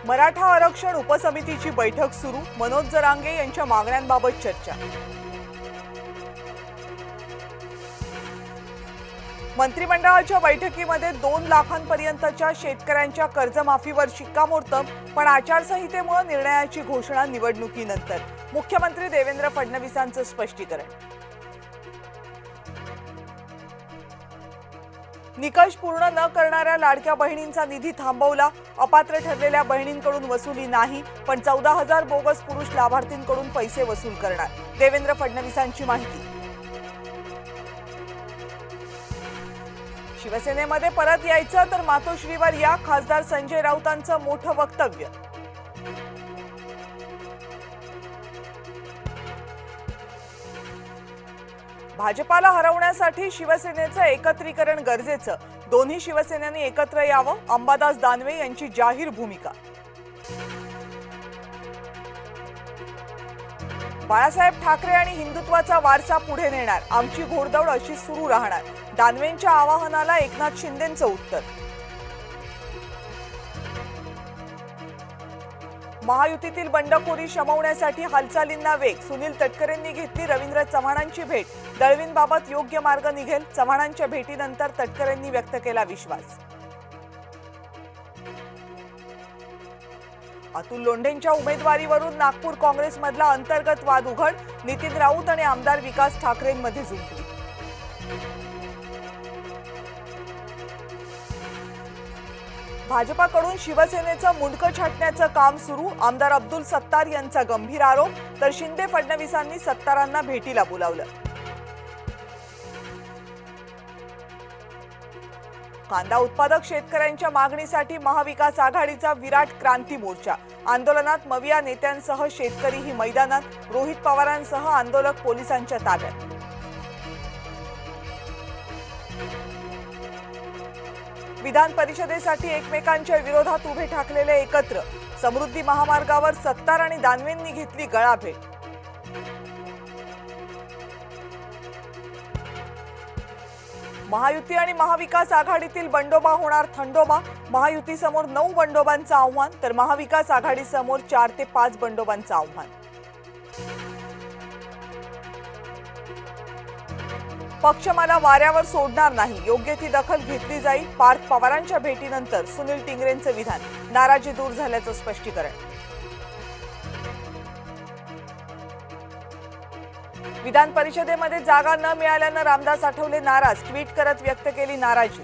मराठा आरक्षण उपसमितीची बैठक सुरू, मनोज जरांगे यांच्या मागण्यांबाबत चर्चा। मंत्रिमंडळाच्या बैठकीमध्ये 2 लाखांपर्यंतच्या शेतकऱ्यांच्या कर्जमाफीवर शिक्कामोर्तब, पण आचारसंहितेमुळे निर्णयाची घोषणा निवडणुकीनंतर। मुख्यमंत्री देवेंद्र फडणवीसांचं स्पष्टीकरण। निकष पूर्ण न करणाऱ्या लाडक्या बहिणींचा निधी थांबवला, अपात्र ठरलेल्या बहिणींकडून वसुली नाही, पण 14,000 बोगस पुरुष लाभार्थींकडून पैसे वसूल करणार, देवेंद्र फडणवीसांची माहिती। शिवसेनेमध्ये परत यायचं तर मातोश्रीवर या, खासदार संजय राऊतांचं मोठं वक्तव्य। भाजपाला हरवण्यासाठी शिवसेनेचं एकत्रीकरण गरजेचं, दोन्ही शिवसेनेने एकत्र यावं, अंबादास दानवे यांची जाहीर भूमिका। बाळासाहेब ठाकरे आणि हिंदुत्वाचा वारसा पुढे नेणार, आमची घोडदौड अशी सुरू राहणार, दानवेंच्या आवाहनाला एकनाथ शिंदेंचं उत्तर। महायुतीतील बंडखोरी शमवण्यासाठी हालचालींना वेग, सुनील तटकरेंनी घेतली रवींद्र चव्हाणांची भेट, दळवींबाबत योग्य मार्ग निघेल, चव्हाणांच्या भेटीनंतर तटकरेंनी व्यक्त केला विश्वास। अतुल लोंढेंच्या उमेदवारीवरून नागपूर काँग्रेसमधला अंतर्गत वाद उघड, नितीन राऊत आणि आमदार विकास ठाकरेंमध्ये झुंजली। भाजपाकडून शिवसेनेचं मुंडकं छाटण्याचं काम सुरू, आमदार अब्दुल सत्तार यांचा गंभीर आरोप, तर शिंदे फडणवीसांनी सत्तारांना भेटीला बोलावलं। कांदा उत्पादक शेतकऱ्यांच्या मागणीसाठी महाविकास आघाडीचा विराट क्रांती मोर्चा, आंदोलनात मविया नेत्यांसह शेतकरीही मैदानात, रोहित पवारांसह आंदोलक पोलिसांच्या ताब्यात। विधान परिषदेसाठी एकमेकांच्या विरोधात उभे ठाकलेले एकत्र, समृद्धी महामार्गावर सत्तार आणि दानवेंनी घेतली गळाभेट। महायुती आणि महाविकास आघाडीतील बंडोबा होणार थंडोबा, महायुतीसमोर 9 बंडोबांचं आव्हान, तर महाविकास आघाडीसमोर 4 ते 5 बंडोबांचं आव्हान। पक्ष मला वाऱ्यावर सोडणार नाही, योग्य ती दखल घेतली जाईल, पार्थ पवारांच्या भेटीनंतर सुनील टिंगरेंचं विधान, नाराजी दूर झाल्याचं स्पष्टीकरण। विधान परिषदेमध्ये जागा न मिळाल्यानं रामदास आठवले नाराज, ट्विट करत व्यक्त केली नाराजी।